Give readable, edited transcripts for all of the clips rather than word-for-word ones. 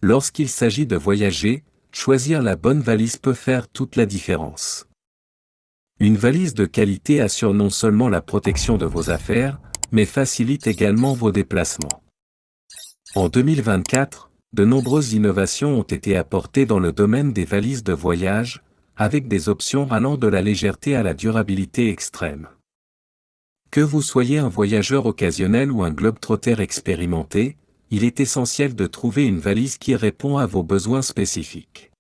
Lorsqu'il s'agit de voyager, choisir la bonne valise peut faire toute la différence. Une valise de qualité assure non seulement la protection de vos affaires, mais facilite également vos déplacements. En 2024, de nombreuses innovations ont été apportées dans le domaine des valises de voyage, avec des options allant de la légèreté à la durabilité extrême. Que vous soyez un voyageur occasionnel ou un globe-trotter expérimenté, il est essentiel de trouver une valise qui répond à vos besoins spécifiques.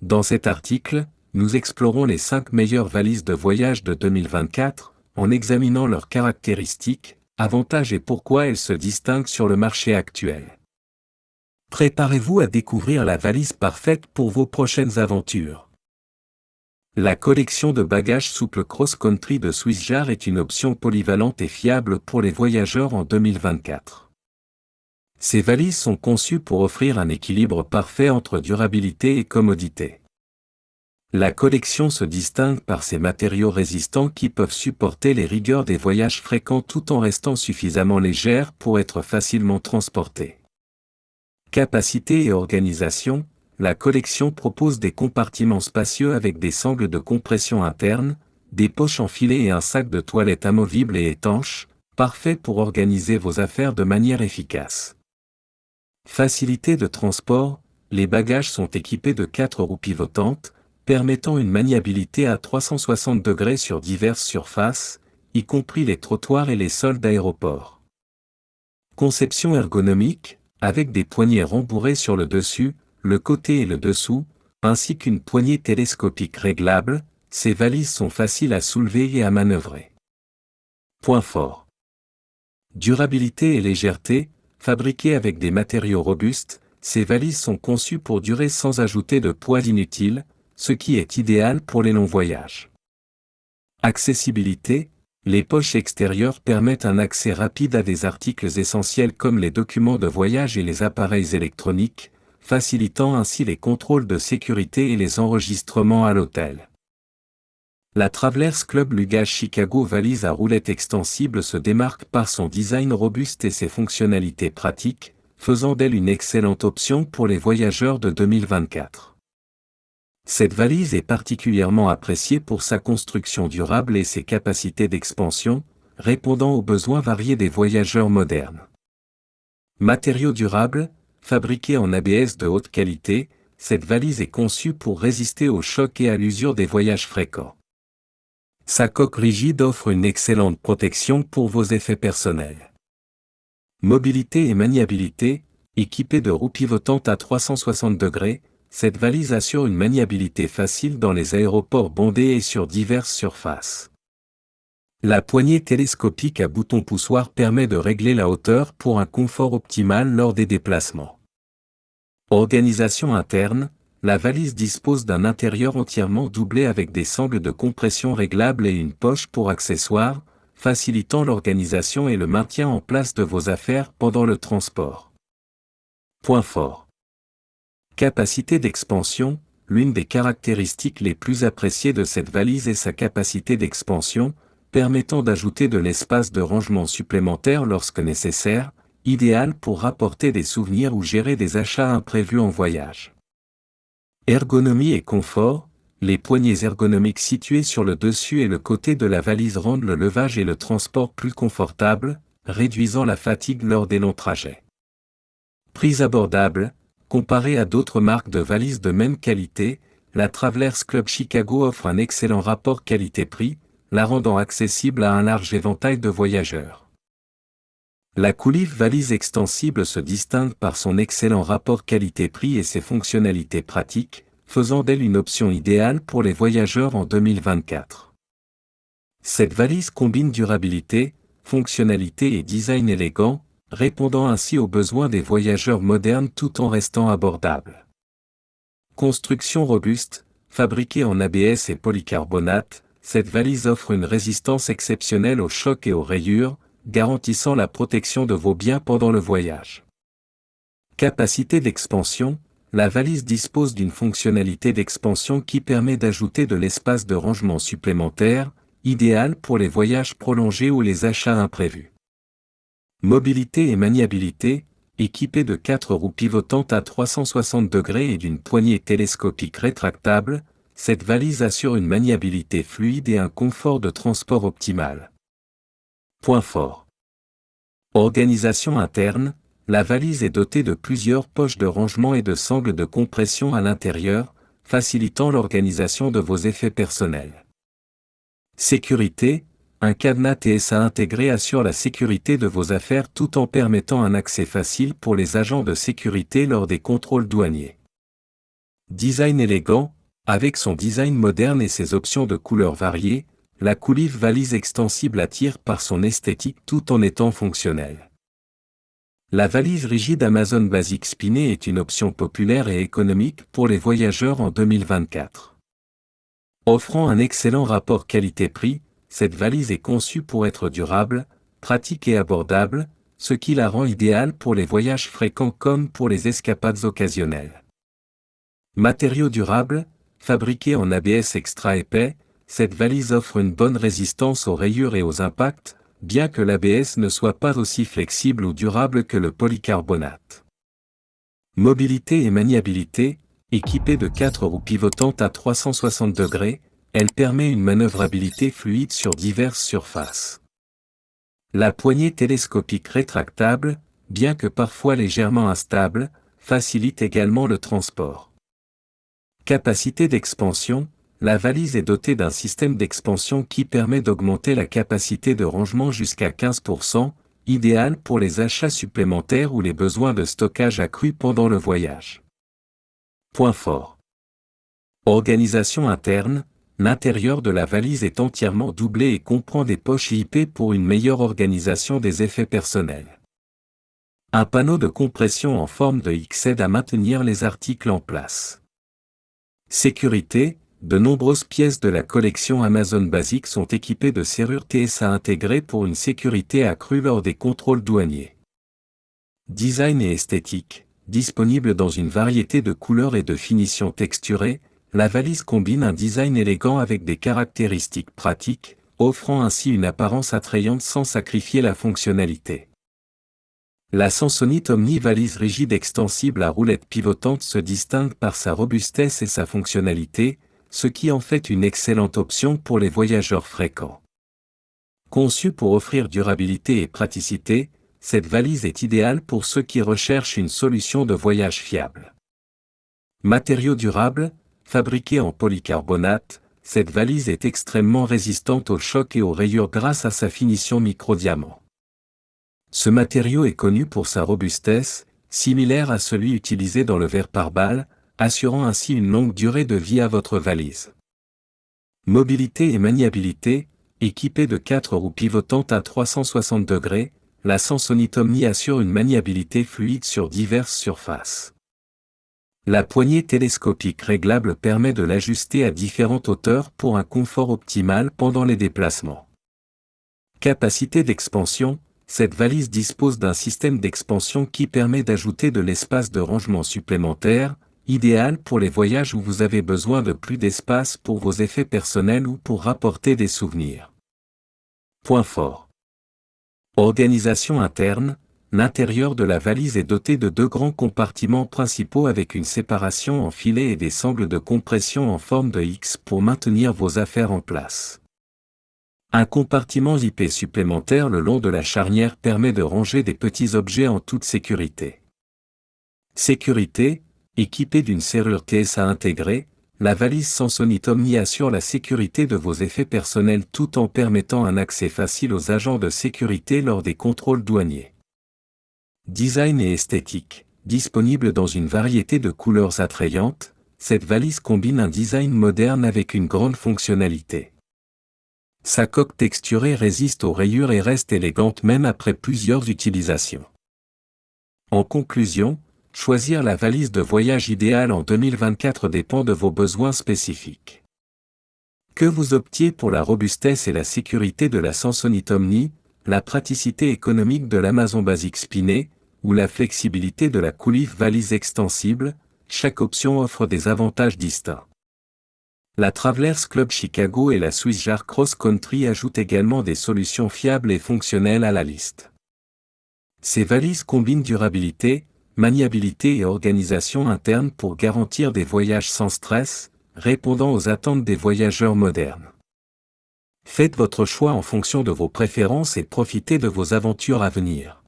Dans cet article, nous explorons les 5 meilleures valises de voyage de 2024, en examinant leurs caractéristiques, avantages et pourquoi elles se distinguent sur le marché actuel. Préparez-vous à découvrir la valise parfaite pour vos prochaines aventures. La collection de bagages souples cross-country de Swissjar est une option polyvalente et fiable pour les voyageurs en 2024. Ces valises sont conçues pour offrir un équilibre parfait entre durabilité et commodité. La collection se distingue par ses matériaux résistants qui peuvent supporter les rigueurs des voyages fréquents tout en restant suffisamment légères pour être facilement transportées. Capacité et organisation, la collection propose des compartiments spacieux avec des sangles de compression interne, des poches enfilées et un sac de toilette amovible et étanche, parfait pour organiser vos affaires de manière efficace. Facilité de transport, les bagages sont équipés de 4 roues pivotantes, permettant une maniabilité à 360 degrés sur diverses surfaces, y compris les trottoirs et les sols d'aéroport. Conception ergonomique, avec des poignées rembourrées sur le dessus, le côté et le dessous, ainsi qu'une poignée télescopique réglable, ces valises sont faciles à soulever et à manœuvrer. Point fort. Durabilité et légèreté, fabriquées avec des matériaux robustes, ces valises sont conçues pour durer sans ajouter de poids inutile, ce qui est idéal pour les longs voyages. Accessibilité, les poches extérieures permettent un accès rapide à des articles essentiels comme les documents de voyage et les appareils électroniques, facilitant ainsi les contrôles de sécurité et les enregistrements à l'hôtel. La Travelers Club Luggage Chicago valise à roulette extensible se démarque par son design robuste et ses fonctionnalités pratiques, faisant d'elle une excellente option pour les voyageurs de 2024. Cette valise est particulièrement appréciée pour sa construction durable et ses capacités d'expansion, répondant aux besoins variés des voyageurs modernes. Matériaux durables, fabriquée en ABS de haute qualité, cette valise est conçue pour résister aux chocs et à l'usure des voyages fréquents. Sa coque rigide offre une excellente protection pour vos effets personnels. Mobilité et maniabilité, équipée de roues pivotantes à 360 degrés, cette valise assure une maniabilité facile dans les aéroports bondés et sur diverses surfaces. La poignée télescopique à bouton poussoir permet de régler la hauteur pour un confort optimal lors des déplacements. Organisation interne, la valise dispose d'un intérieur entièrement doublé avec des sangles de compression réglables et une poche pour accessoires, facilitant l'organisation et le maintien en place de vos affaires pendant le transport. Point fort. Capacité d'expansion, l'une des caractéristiques les plus appréciées de cette valise est sa capacité d'expansion, permettant d'ajouter de l'espace de rangement supplémentaire lorsque nécessaire, idéal pour rapporter des souvenirs ou gérer des achats imprévus en voyage. Ergonomie et confort, les poignées ergonomiques situées sur le dessus et le côté de la valise rendent le levage et le transport plus confortables, réduisant la fatigue lors des longs trajets. Prix abordable, comparé à d'autres marques de valises de même qualité, la Travelers Club Chicago offre un excellent rapport qualité-prix, la rendant accessible à un large éventail de voyageurs. La Coolive valise extensible se distingue par son excellent rapport qualité-prix et ses fonctionnalités pratiques, faisant d'elle une option idéale pour les voyageurs en 2024. Cette valise combine durabilité, fonctionnalité et design élégant, répondant ainsi aux besoins des voyageurs modernes tout en restant abordable. Construction robuste, fabriquée en ABS et polycarbonate, cette valise offre une résistance exceptionnelle aux chocs et aux rayures, garantissant la protection de vos biens pendant le voyage. Capacité d'expansion, la valise dispose d'une fonctionnalité d'expansion qui permet d'ajouter de l'espace de rangement supplémentaire, idéal pour les voyages prolongés ou les achats imprévus. Mobilité et maniabilité, équipée de 4 roues pivotantes à 360 degrés et d'une poignée télescopique rétractable, cette valise assure une maniabilité fluide et un confort de transport optimal. Point fort. Organisation interne, la valise est dotée de plusieurs poches de rangement et de sangles de compression à l'intérieur, facilitant l'organisation de vos effets personnels. Sécurité, un cadenas TSA intégré assure la sécurité de vos affaires tout en permettant un accès facile pour les agents de sécurité lors des contrôles douaniers. Design élégant, avec son design moderne et ses options de couleurs variées, la Coolive valise extensible attire par son esthétique tout en étant fonctionnelle. La valise rigide Amazon Basics spinée est une option populaire et économique pour les voyageurs en 2024. Offrant un excellent rapport qualité-prix, cette valise est conçue pour être durable, pratique et abordable, ce qui la rend idéale pour les voyages fréquents comme pour les escapades occasionnelles. Matériaux durables, fabriqués en ABS extra épais, cette valise offre une bonne résistance aux rayures et aux impacts, bien que l'ABS ne soit pas aussi flexible ou durable que le polycarbonate. Mobilité et maniabilité, équipée de 4 roues pivotantes à 360 degrés, elle permet une manœuvrabilité fluide sur diverses surfaces. La poignée télescopique rétractable, bien que parfois légèrement instable, facilite également le transport. Capacité d'expansion, la valise est dotée d'un système d'expansion qui permet d'augmenter la capacité de rangement jusqu'à 15%, idéal pour les achats supplémentaires ou les besoins de stockage accrus pendant le voyage. Point fort. Organisation interne, l'intérieur de la valise est entièrement doublé et comprend des poches IP pour une meilleure organisation des effets personnels. Un panneau de compression en forme de X aide à maintenir les articles en place. Sécurité, de nombreuses pièces de la collection Amazon Basics sont équipées de serrures TSA intégrées pour une sécurité accrue lors des contrôles douaniers. Design et esthétique, disponible dans une variété de couleurs et de finitions texturées, la valise combine un design élégant avec des caractéristiques pratiques, offrant ainsi une apparence attrayante sans sacrifier la fonctionnalité. La Samsonite Omni valise rigide extensible à roulettes pivotantes se distingue par sa robustesse et sa fonctionnalité, ce qui en fait une excellente option pour les voyageurs fréquents. Conçue pour offrir durabilité et praticité, cette valise est idéale pour ceux qui recherchent une solution de voyage fiable. Matériaux durables, fabriquée en polycarbonate, cette valise est extrêmement résistante aux chocs et aux rayures grâce à sa finition micro-diamant. Ce matériau est connu pour sa robustesse, similaire à celui utilisé dans le verre par balle, assurant ainsi une longue durée de vie à votre valise. Mobilité et maniabilité, équipée de 4 roues pivotantes à 360 degrés, la Samsonite Omni assure une maniabilité fluide sur diverses surfaces. La poignée télescopique réglable permet de l'ajuster à différentes hauteurs pour un confort optimal pendant les déplacements. Capacité d'expansion, cette valise dispose d'un système d'expansion qui permet d'ajouter de l'espace de rangement supplémentaire, idéal pour les voyages où vous avez besoin de plus d'espace pour vos effets personnels ou pour rapporter des souvenirs. Point fort. Organisation interne, l'intérieur de la valise est doté de 2 grands compartiments principaux avec une séparation en filets et des sangles de compression en forme de X pour maintenir vos affaires en place. Un compartiment IP supplémentaire le long de la charnière permet de ranger des petits objets en toute sécurité. Sécurité, équipée d'une serrure TSA intégrée, la valise Samsonite Omni assure la sécurité de vos effets personnels tout en permettant un accès facile aux agents de sécurité lors des contrôles douaniers. Design et esthétique, disponible dans une variété de couleurs attrayantes, cette valise combine un design moderne avec une grande fonctionnalité. Sa coque texturée résiste aux rayures et reste élégante même après plusieurs utilisations. En conclusion, choisir la valise de voyage idéale en 2024 dépend de vos besoins spécifiques. Que vous optiez pour la robustesse et la sécurité de la Samsonite Omni, la praticité économique de l'Amazon Basics spinée, ou la flexibilité de la Coolive valise extensible, chaque option offre des avantages distincts. La Travelers Club Chicago et la Swiss Jar Cross Country ajoutent également des solutions fiables et fonctionnelles à la liste. Ces valises combinent durabilité, maniabilité et organisation interne pour garantir des voyages sans stress, répondant aux attentes des voyageurs modernes. Faites votre choix en fonction de vos préférences et profitez de vos aventures à venir.